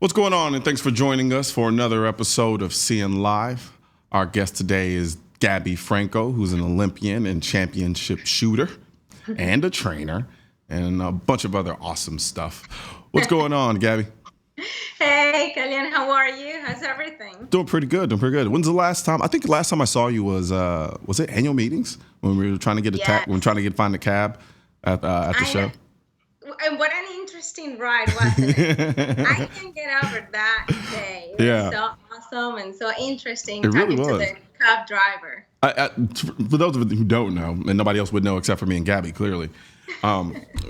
What's going on? And thanks for joining us for another episode of Seeing Live. Our guest today is Gabby Franco, who's an Olympian and championship shooter and a trainer and a bunch of other awesome stuff. What's going on, Gabby? Hey, Colion, how are you? How's everything? Doing pretty good. When's the last time? I think the last time I saw you was it annual meetings when we were trying to get find a cab at the show? And what an interesting ride, wasn't it? I can't get over that day. It was so awesome and so interesting talking to the cab driver. For those of you who don't know, and nobody else would know except for me and Gabby, clearly,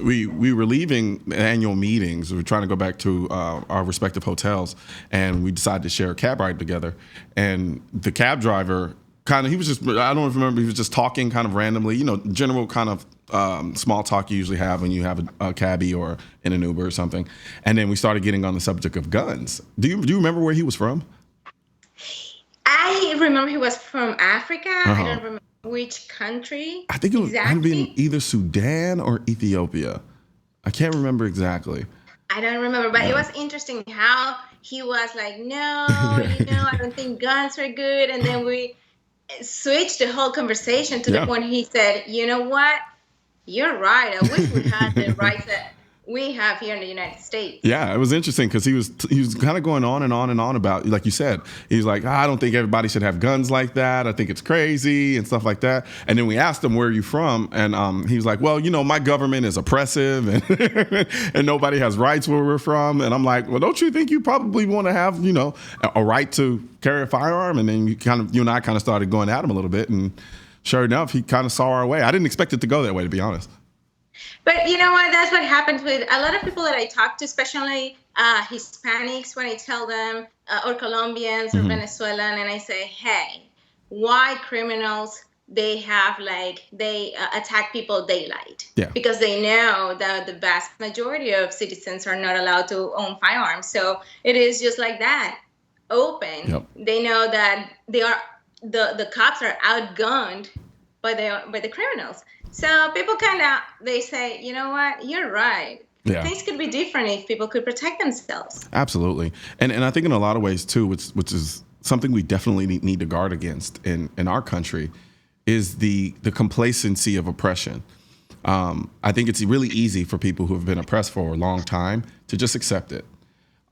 we were leaving annual meetings. We were trying to go back to our respective hotels, and we decided to share a cab ride together. And the cab driver he was just, I don't remember, he was just talking kind of randomly, general kind of small talk you usually have when you have a cabbie or in an Uber or something. And then we started getting on the subject of guns. Do you remember where he was from? I remember he was from Africa. I don't remember which country. I think it was exactly. Either Sudan or Ethiopia. I can't remember exactly. I don't remember, but it was interesting how he was like, no, I don't think guns are good. And then we switched the whole conversation to the point he said, you know what? You're right. I wish we had the rights that we have here in the United States. Yeah, it was interesting because he was kind of going on and on and on about, like you said, he's like, I don't think everybody should have guns like that. I think it's crazy and stuff like that. And then we asked him, where are you from? And he was like, well, my government is oppressive and and nobody has rights where we're from. And I'm like, well, don't you think you probably want to have, a right to carry a firearm? And then you and I kind of started going at him a little bit. And sure enough, he kind of saw our way. I didn't expect it to go that way, to be honest. But you know what? That's what happens with a lot of people that I talk to, especially Hispanics, when I tell them, or Colombians or Venezuelan, and I say, hey, why criminals, they attack people daylight? Yeah. Because they know that the vast majority of citizens are not allowed to own firearms. So it is just like that, open. Yep. They know that the cops are outgunned by the criminals. So people they say, you know what, you're right. Yeah. Things could be different if people could protect themselves. Absolutely. And I think in a lot of ways, too, which is something we definitely need to guard against in our country, is the complacency of oppression. I think it's really easy for people who have been oppressed for a long time to just accept it.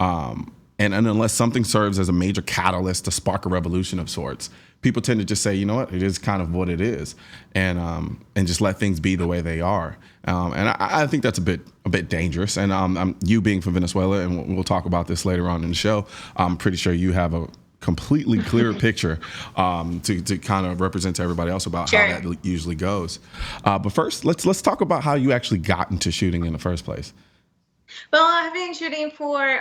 And unless something serves as a major catalyst to spark a revolution of sorts, people tend to just say, you know what, it is kind of what it is, and just let things be the way they are. And I think that's a bit dangerous. And you being from Venezuela, and we'll talk about this later on in the show, I'm pretty sure you have a completely clear picture to kind of represent to everybody else about how that usually goes. But first, let's talk about how you actually got into shooting in the first place. Well, I've been shooting for,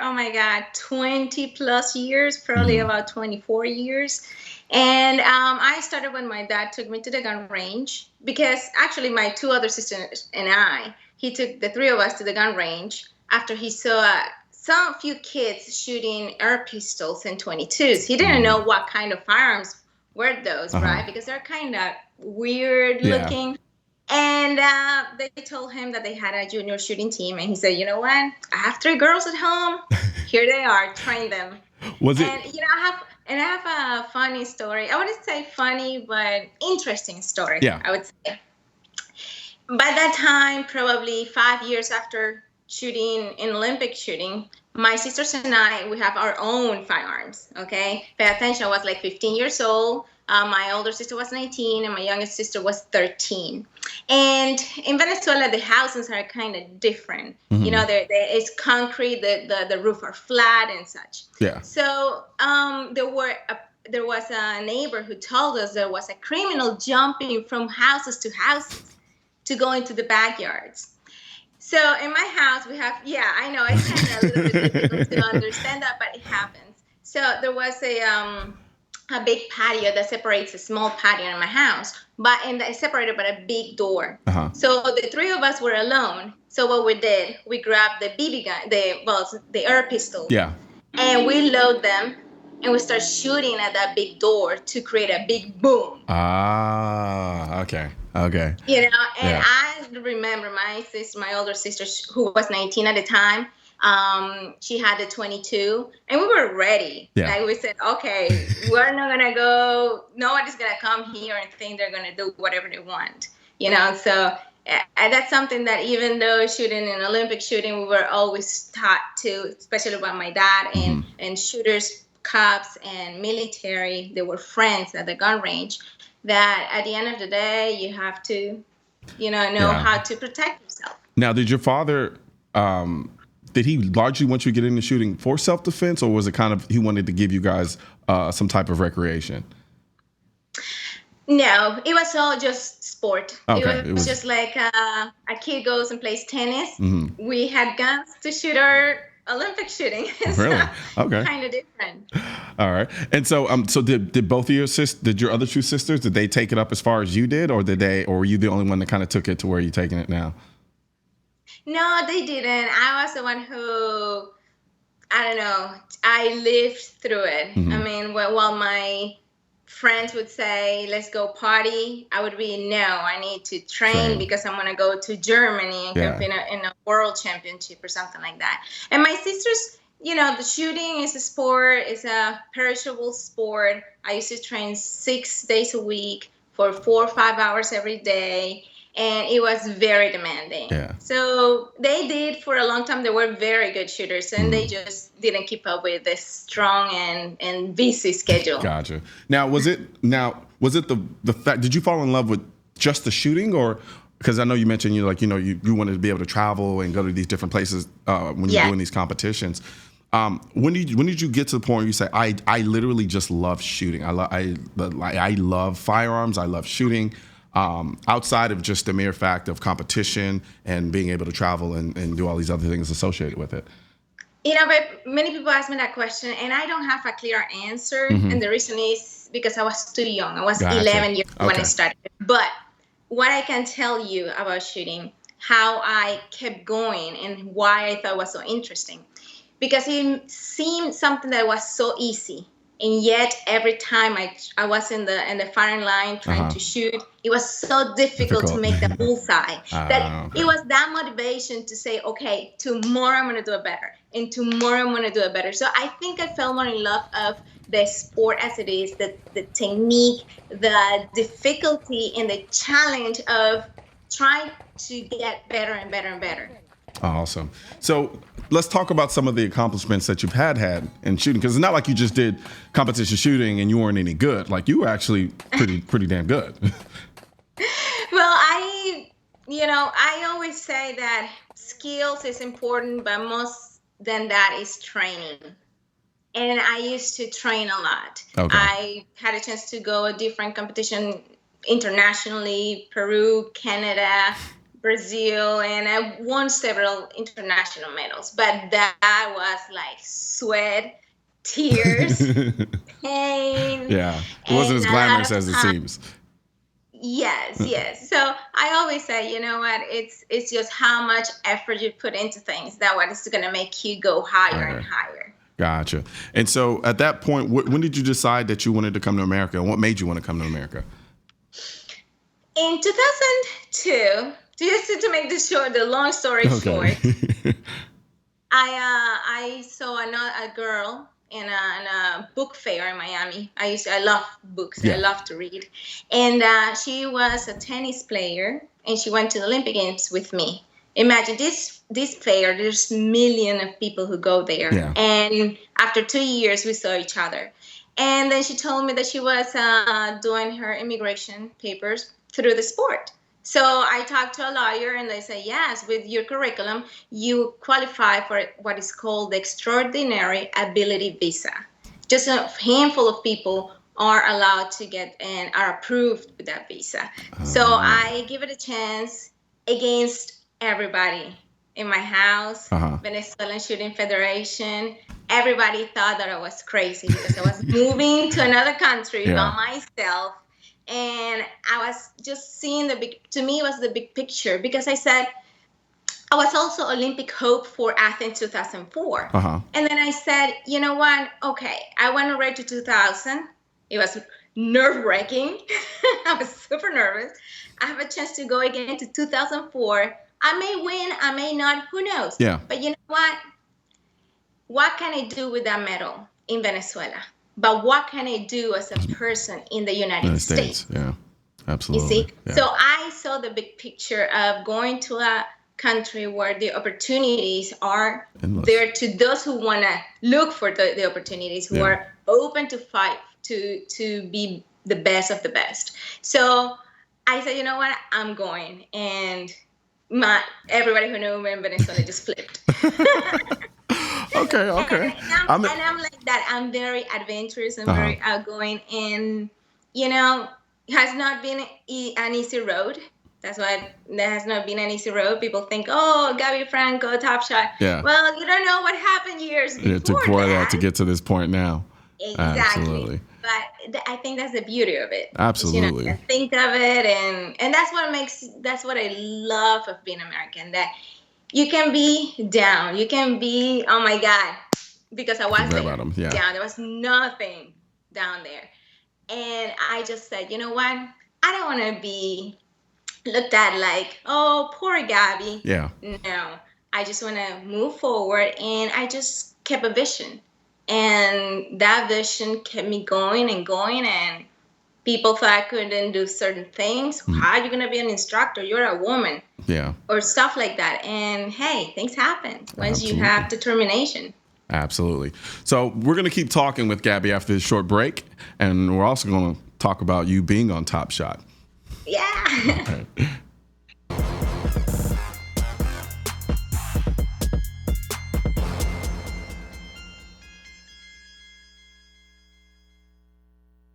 20 plus years, probably about 24 years. And I started when my dad took me to the gun range, because actually my two other sisters and he took the three of us to the gun range after he saw some few kids shooting air pistols and 22s. He didn't know what kind of firearms were those, right? Because they're kind of weird looking. And they told him that they had a junior shooting team. And he said, you know what? I have 3 girls at home. Here they are. Train them. I have a funny story. I wouldn't say funny, but interesting story, I would say. By that time, probably 5 years after shooting in Olympic shooting, my sisters and we have our own firearms, okay? Pay attention, I was like 15 years old. My older sister was 19 and my youngest sister was 13. And in Venezuela, the houses are kind of different. It's concrete, the roof are flat and such. Yeah. So there was a neighbor who told us there was a criminal jumping from houses to houses to go into the backyards. So in my house, we have, I know it's kind of a little bit difficult to understand that, but it happens. So there was a big patio that separates a small patio in my house, and it's separated by a big door. So the 3 of us were alone. So what we did, we grabbed the BB gun, the air pistol, and we load them, and we start shooting at that big door to create a big boom. Okay. And I remember my older sister, who was 19 at the time, She had a 22, and we were ready. Yeah. Like we said, okay, we're not gonna go. Nobody's gonna come here and think they're gonna do whatever they want, So that's something that even though shooting in Olympic shooting, we were always taught to, especially by my dad and shooters, cops, and military. They were friends at the gun range. That at the end of the day, you have to, know how to protect yourself. Now, did your father? Did he largely want you to get into shooting for self-defense, or was it kind of he wanted to give you guys some type of recreation? No, it was all just sport. Okay, It was just like a kid goes and plays tennis. We had guns to shoot our Olympic shooting. Really? Okay. Kind of different. All right. And so, so did both of did your other two sisters, did they take it up as far as you did, or or were you the only one that kind of took it to where you're taking it now? No, they didn't. I was the one who, I don't know, I lived through it. I mean, while my friends would say, let's go party, I would be, no, I need to train because I'm going to go to Germany and compete in a world championship or something like that. And my sisters, the shooting is a sport, it's a perishable sport. I used to train 6 days a week for 4 or 5 hours every day. And it was very demanding. Yeah. So they did for a long time. They were very good shooters, and they just didn't keep up with this strong and busy schedule. Gotcha. Now, was it the fact? Did you fall in love with just the shooting, or because I know you mentioned you wanted to be able to travel and go to these different places when you're doing these competitions. When did you get to the point where you say, I literally just love shooting. I love firearms. I love shooting. Outside of just the mere fact of competition and being able to travel and do all these other things associated with it? But many people ask me that question, and I don't have a clear answer. And the reason is because I was too young. I was 11 years when I started. But what I can tell you about shooting, how I kept going and why I thought it was so interesting, because it seemed something that was so easy. And yet, every time I was in the firing line trying to shoot, it was so difficult to make the bullseye. It was that motivation to say, okay, tomorrow I'm going to do it better. And tomorrow I'm going to do it better. So I think I fell more in love of the sport as it is, the technique, the difficulty, and the challenge of trying to get better and better and better. Awesome. So let's talk about some of the accomplishments that you've had in shooting, because it's not like you just did competition shooting and you weren't any good. Like, you were actually pretty damn good. Well, I always say that skills is important, but most than that is training. And I used to train a lot. Okay. I had a chance to go a different competition internationally, Peru, Canada, Brazil, and I won several international medals. But that was like sweat, tears, pain. Yeah, it wasn't as glamorous as it seems. Yes. So I always say, you know what? It's just how much effort you put into things that what is going to make you go higher and higher. Gotcha. And so at that point, when did you decide that you wanted to come to America, and what made you want to come to America? In 2002. Just to make the long story short, I saw a girl in a book fair in Miami. I love books. Yeah. I love to read. And she was a tennis player, and she went to the Olympic Games with me. Imagine this fair, there's millions of people who go there. Yeah. And after 2 years, we saw each other. And then she told me that she was doing her immigration papers through the sport. So I talked to a lawyer, and they say, yes, with your curriculum, you qualify for what is called the Extraordinary Ability Visa. Just a handful of people are allowed to get and are approved with that visa. So I give it a chance against everybody in my house, Venezuelan Shooting Federation. Everybody thought that I was crazy because I was moving to another country by myself. And I was just seeing to me, it was the big picture, because I said, I was also Olympic hope for Athens 2004. And then I said, you know what? Okay, I went already to 2000. It was nerve-wracking. I was super nervous. I have a chance to go again to 2004. I may win, I may not, who knows? Yeah. But you know what? what can I do with that medal in Venezuela? But what can I do as a person in the United States? Yeah, You absolutely. see? Yeah. So I saw the big picture of going to a country where the opportunities are Endless. there to those who want to look for the opportunities, who are open to fight to be the best of the best. So I said, you know what? I'm going. And everybody who knew me in Venezuela just flipped. Okay. And I'm like that. I'm very adventurous and very outgoing. And, it has not been an easy road. That's why there has not been an easy road. People think, oh, Gabby Franco, Top Shot. Yeah. Well, you don't know what happened years before that to get to this point now. Exactly. Absolutely. But I think that's the beauty of it. Absolutely. You think of it, and that's what I love of being American. That you can be down, you can be, oh my God, because I was there. Down. There was nothing down there, and I just said, you know what? I don't want to be looked at like, oh, poor Gabby. Yeah. No, I just want to move forward, and I just kept a vision. And that vision kept me going and going. And people thought I couldn't do certain things. How are you going to be an instructor? You're a woman. Yeah. Or stuff like that. And hey, things happen once you have determination. Absolutely. So we're going to keep talking with Gabby after this short break. And we're also going to talk about you being on Top Shot. Yeah.